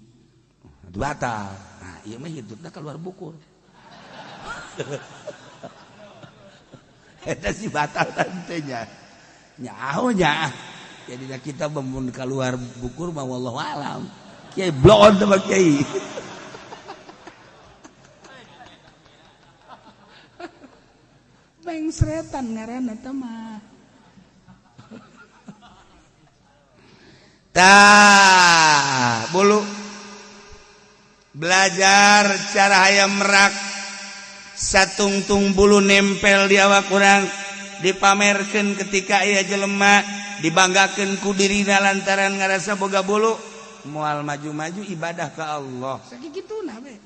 Adu batal. Nah, ieu mah hitutna keluar bukur. Eta si batal teh nya. Nyaho nya. Jadi kita mun keluar bukur mah wallahu alam. Kiai blon teh kiai. Beng seretan ngaranna teh mah. Tah, bulu belajar cara hayam merak satungtung bulu nempel di awak urang dipamerkeun ketika aya jelema dibanggakeun ku dirina lantaran ngarasa boga bulu moal maju-maju ibadah ka Allah. Sakikituna we.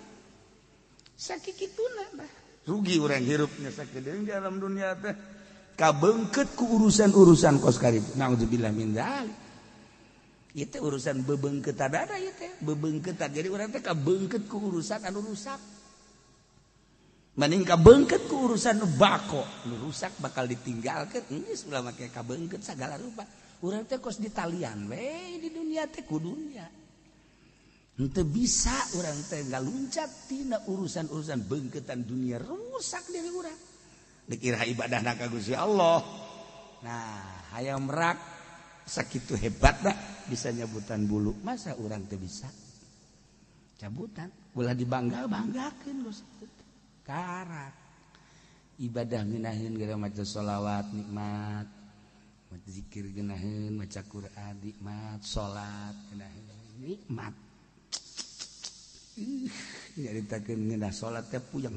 Sakikituna bah. Rugi orang hirupnya sakitu di alam dunia teh kabengket ku urusan-urusan kos karib. Naudzubillah min dzalik. Ieu teh urusan bebengket ada ieu teh, bebengket jadi urang teh kabengket ku urusan anu rusak. Mending kabengket ku urusan nu bako, nu rusak bakal ditinggalkeun, geus ulah make kabengket sagala rupa. Urang teh kos di talian we di dunia teh ku dunia. Henteu bisa urang teh ngaluncat tina urusan-urusan beungketan dunia rusak diri urang. Dikira ibadahna ka Gusti Allah. Nah, hayang merak sakitu hebatna bisa nyabutan bulu. Masa urang teh bisa cabutan? Ulah dibangga-banggakeun Gusti. Karak ibadah ngeunaheun gara maca sholawat nikmat, maca zikir ngeunaheun, maca Quran nikmat, salat ngeunaheun nikmat. Nyaritakeun ngeunah salat teh puyeng.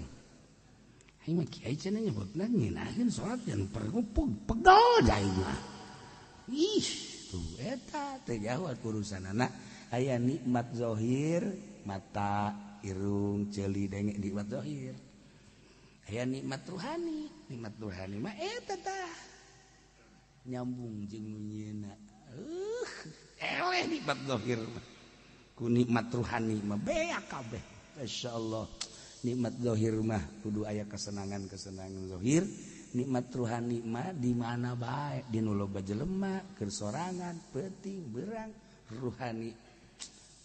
Aing mah kiai cenah nyebutna ngeunaheun salat yang perlu pegel da aing mah. Ih, tuh eta teh jauh urusanana. Aya nikmat zahir, mata, irung, ceuli denge nikmat zahir. Aya nikmat ruhani mah eta tah nyambung jeung nu nyieuna. Eleh nikmat zahir mah. Ku nikmat ruhani mah beak kabeh. Masyaallah. Nikmat zahir mah kudu aya kesenangan-kesenangan zahir. Nikmat ruhani mah di mana bae, di nu loba jelema, keur sorangan, peuting, beurang, ruhani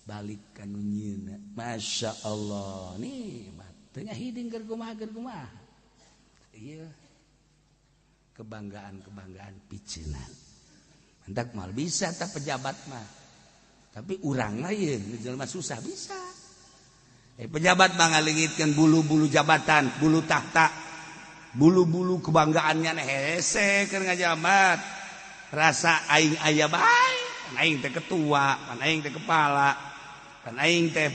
balik ka nu nyieuna. Masyaallah. Nikmat tengah hiding keur kumaha. Iya. Kebanggaan piceunan. Hendak mal bisa tah pejabat mah. Tapi urang mah ieu jelema susah bisa. Pejabat mah ngaleungitkeun bulu-bulu jabatan, bulu tahta, bulu-bulu kebanggaannya hese keur ngajabat. Rasa aing aya bae, aing teh ketua, pan aing teh kepala, pan aing teh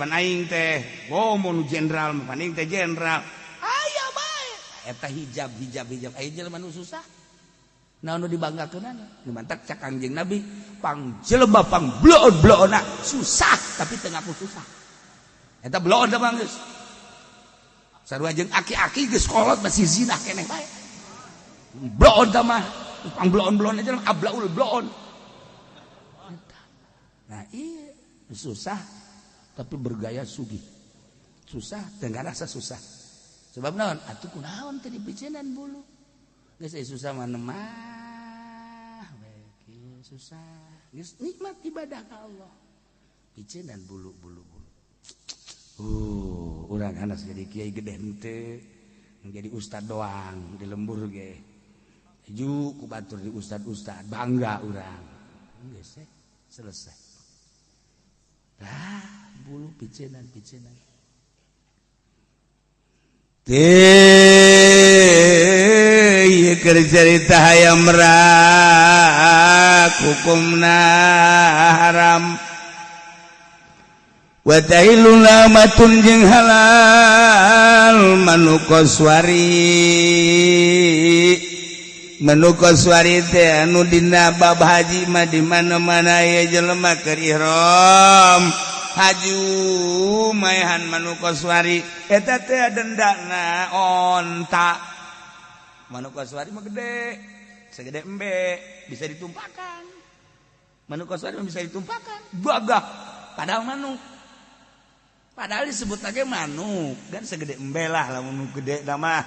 mun jenderal, pan aing teh jenderal. Aya bae. Eta hijab aya jelema nu susah. Naon nu dibanggakeunana? Nu mantak cak Kangjeng Nabi, pang jelema pang bloon-bloona susah tapi teu ngaku susah. Eta bloon teh mah geus. Sarua jeung aki-aki geus kolot masih zina keneh bae. Bloon teh mah pang bloon-bloon aja ablaul bloon. Nah, iya susah tapi bergaya sugih. Susah teu ngarasa susah. Sebab naon? Atuh kunaon teh dipiceunan bulu. Geus susah mah nemah we kieu susah. Geus nikmat ibadah ka Allah. Piceunan bulu-bulu. Urang anas jadi kiai gede henteu, jadi ustad doang di lembur ge. Hiju ku batur di ustad-ustad, bangga urang. Geus selesai. Tah bulu piceunan. Teh keur cerita hayam rak hukumna haram. Wa tahiluna matun jeung halal manukoswari teh anu dina bab haji mah di mana-mana aya jelema keur ihram haju maehan manukoswari eta teh dendana onta. Manukoswari mah gede segede embe bisa ditumpakan. Manukoswari mah bisa ditumpakan gagah padahal manuk. Padahal disebut lagi manuk kan segede embe lah lamun gede mah.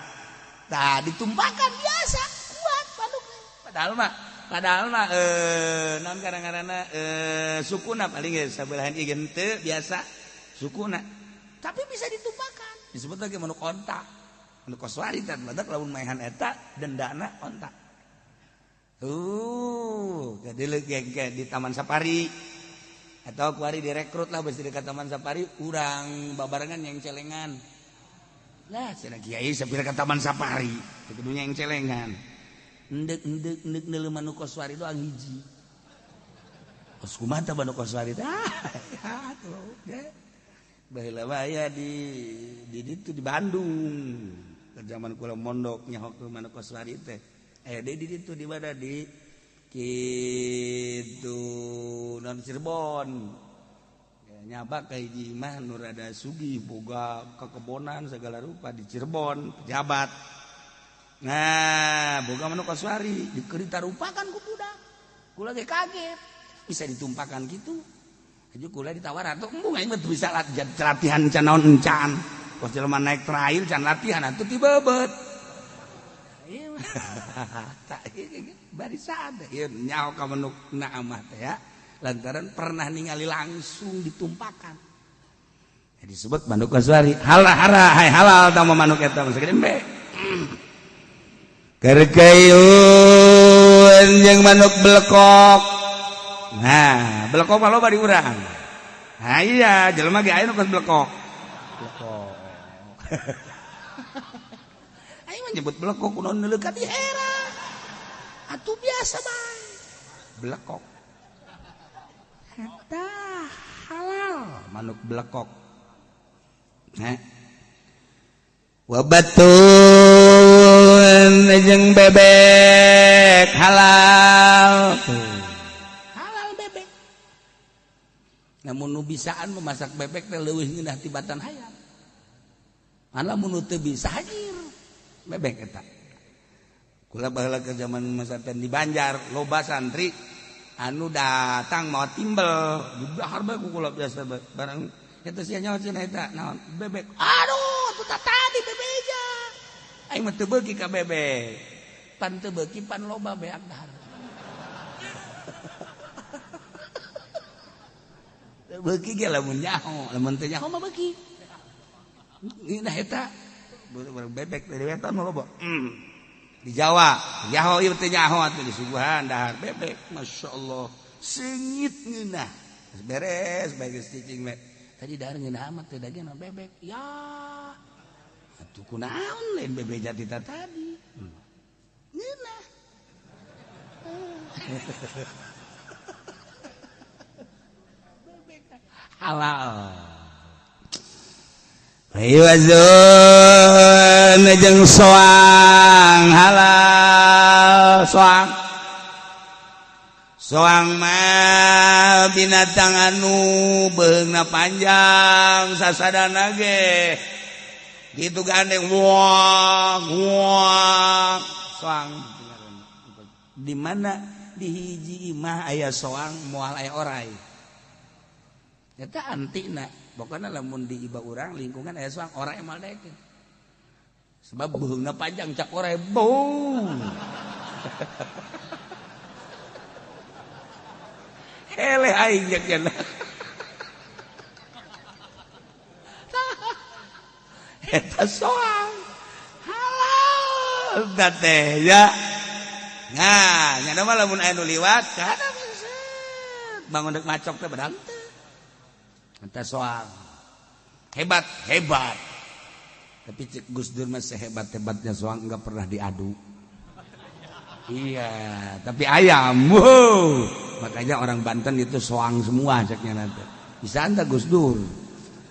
Tah ditumpakan biasa kuat manuknya. Padahal mah naon kadang-kadangna sukuna paling geus sabelahan ieu teu biasa sukuna. Tapi bisa ditumpakan. Disebut lagi manuk onta. Manuk koswari teh badak lamun maehan eta dendana onta. Jadi di Taman Safari. Atau kuari direkrut lah besi dekat Taman Safari, urang babarengan yang celengan. Lah cenah kiai sapira ka Taman Safari, kudunya yang celengan. Endek neuleuh manuk koswari doang hiji. Os kumaha tah manuk koswari teh? Baheula mah aya di ditu di Bandung. Zaman kula mondok nyaho ke manuk koswari teh. Di ditu di mana di kitu non Cirebon ya, nyabak ka hiji mah nu rada sugih boga kekebonan segala rupa di Cirebon pejabat Nah, boga manuk kasuari ditarupakan ku budak. Kula ge kaget. Bisa ditumpakan gitu. Aja kula ditawar atuh embung aing mah bisa latihan can naon encan. Kos jelema naik trail can latihan atuh ti beubeut. Ieu tak barisan ieu nyaho ka manukna amah teh ya. Lantaran pernah ningali langsung ditumpakan. Jadi disebut manuk kasuari. Halal hai halal tah manuk eta mah sagede embe. Kerkayun jeung manuk belekok. Nah, belekok mah loba di urang. Nah iya, jelema ge aya nu geus belekok. Belekok. Aing mah nyebut belekok kunaon neuleuh ka di era. Atuh biasa bae. Belekok. Eta halal manuk belekok. Nah. Wabatun jeung bebek halal. Halal bebek. Namun nu bisaan memasak bebek teh leuwih ngeunah tibatan hayam. Lamun nu teu bisa hajir bebek eta. Kula baheula ke zaman masa di Banjar loba santri anu datang mau timbel dibahar bae ku kula biasa barang eta sia nyawa cenah eta naon bebek. Aduh tuh tadi bebeja. Aing mah teu beuki ka bebek. Pan teu beuki pan loba beak dahar. Teu beuki ge lamun nyaho, lamun teu nyaho mah beuki. Nah eta bebek dari wetan mah loba. Di Jawa, nyaho ieu teh nyaho atuh di suguhan dahar bebek. Masyaallah, seungit ngeunah. Beres bae geus cicing we. Tadi dahar ngeunah amat teh daging bebek. Ya. Atuh kunaon lain bebek jati tadi. Ngeunah. Bebek halal. Ayo azun jeung soang halal soang. Soang mah binatang anu beungna panjang sasadana ge. Gitu gandeng wong soang. Di mana di hiji imah aya soang moal aya orai. Eta antina. Pokoknya lamun di iba urang lingkungan aya soang orai moal daekeun. Sebab beungna panjang cak orai bau. Eleh aing jeung eta soang halal da teh ya. Nah, nya mah lamun aya nu liwat kana buset. Bangun deuk macok teh badang teh. Eta soang hebat. Tapi cek Gus Dur mah sehebat-hebatnya soang enggak pernah diadu. Iya, tapi ayam. Wow. Makanya orang Banten itu soang semua ceknya nanti. Bisa anda Gus Dur.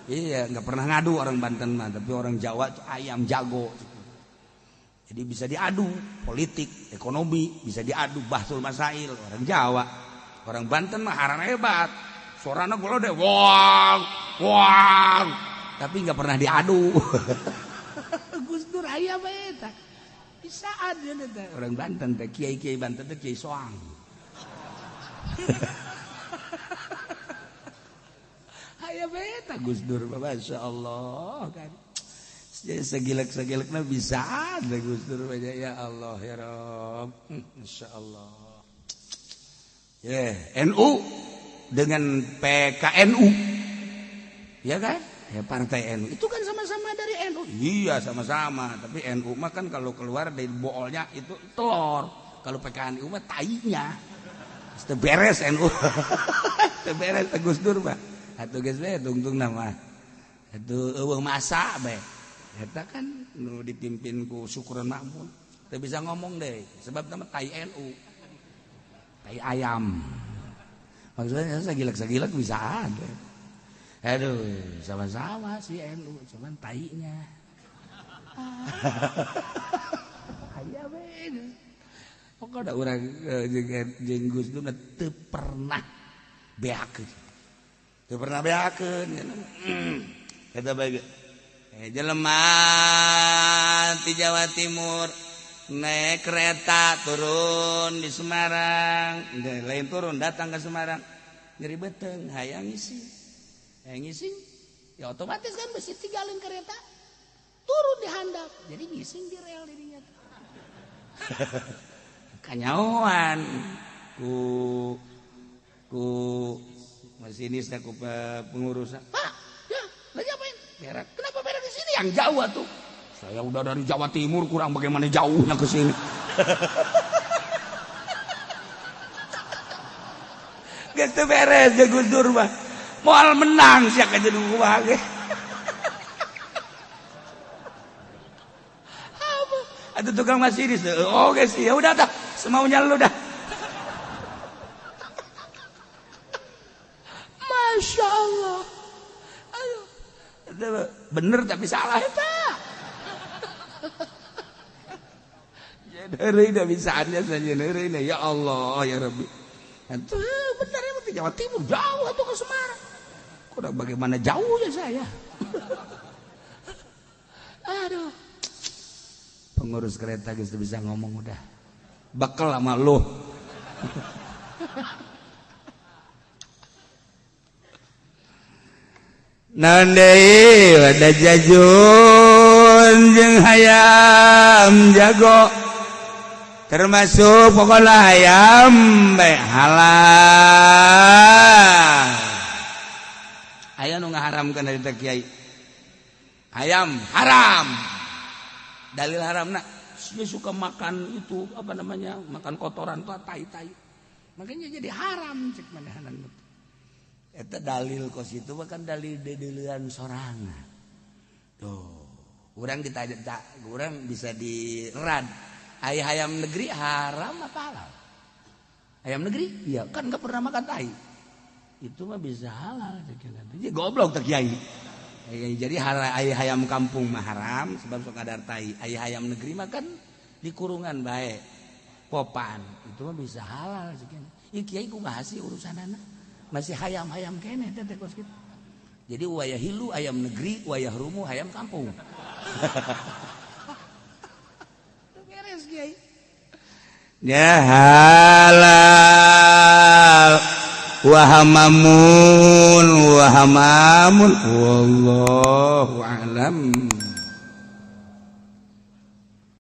Iya, nggak pernah ngadu orang Banten mah, tapi orang Jawa itu ayam jago. Jadi bisa diadu politik, ekonomi, bisa diadu bahsul masail orang Jawa. Orang Banten mah haran hebat. Suarana gula deh, wang. Tapi nggak pernah diadu. Gus Dur ayam eta. Bisa ada orang Banten teh kiai Banten teh kiai soang. Aya beta Gus Dur masya Allah kan. Segilek-segilekna bisa ada Gus Dur aja ya Allah ya Rabb. Masya Allah. NU dengan PKNU. Ya kan? Ya partai NU itu kan sama-sama dari NU. Iya sama-sama, tapi NU mah kan kalau keluar dari boolnya itu telur. Kalau PKNU mah tainya. Teu beres NU. Teu beres Gus Dur mah. Atuh geus we tungtung nama. Atuh eueuh masa bae. Eta kan nu dipimpin ku Syukron Makmun. Teu bisa ngomong deh, sebab nama tai NU. Tai ayam. Maksudnya sagilek-sagilek bisa ada. Aduh, sama-sama si NU, cuman tainya. Aya we. Pokoknya orang jeung Gus Dur teu pernah beakeun. Teu pernah beakeun. Eta bae jelema ti Jawa Timur naik kereta turun di Semarang, lain turun datang ke Semarang, nyeri beteng, hayang ngising, ya otomatis kan mesti tinggalin kereta, turun di handap, jadi ngising di rel dirinya. Kanyawan, ku masinis ku pengurusan, Pak, ya lagi apain? Berak, kenapa berak di sini? Yang jauh tuh. Saya udah dari Jawa Timur, kurang bagaimana jauhnya ke sini. Gitu beres ya Gus Dur mah. Moal menang sih aja dulu wae. Apa? Ada tukang masinis. Oke sih, ya udah dah, semaunya lu dah. Masya Allah. Aduh. Bener tapi salah ya Pak. Dari bisaannya saja dari ya Allah ya Rabbi. Itu benar ya di Jawa Timur jauh atau ke Semarang. Kurang bagaimana jauhnya saya. Aduh. Pengurus kereta gitu bisa ngomong udah. Bakal sama lo. Nandai ada jajun jeung hayam jago. Termasuk pokoknya ayam halal. Aya nu ngaharamkeun dari Kiai. Ayam haram. Dalil haramna dia suka makan itu apa namanya? Makan kotoran tuh tai-tai. Makanya jadi haram cek manahanan. Eta dalil kos itu kan dalil dedeulean sorangan. Tuh, urang ditanya, urang bisa dirad. Ayam negeri haram apa halal? Ayam negeri? Iya, kan nggak pernah makan tai. Itu mah bisa halal. Jadi goblok tak kiai. Jadi ayam kampung mah haram sebab sok kadar tai. Ayam negeri mah kan di kurungan baik. Popan itu mah bisa halal. Ini kiai kumaha sih urusanana? Masih hayam kene teh kos kitu. Jadi wayah hilu ayam negeri, wayah rumu ayam kampung. Ya halal wa hamamun wallahu a'lam.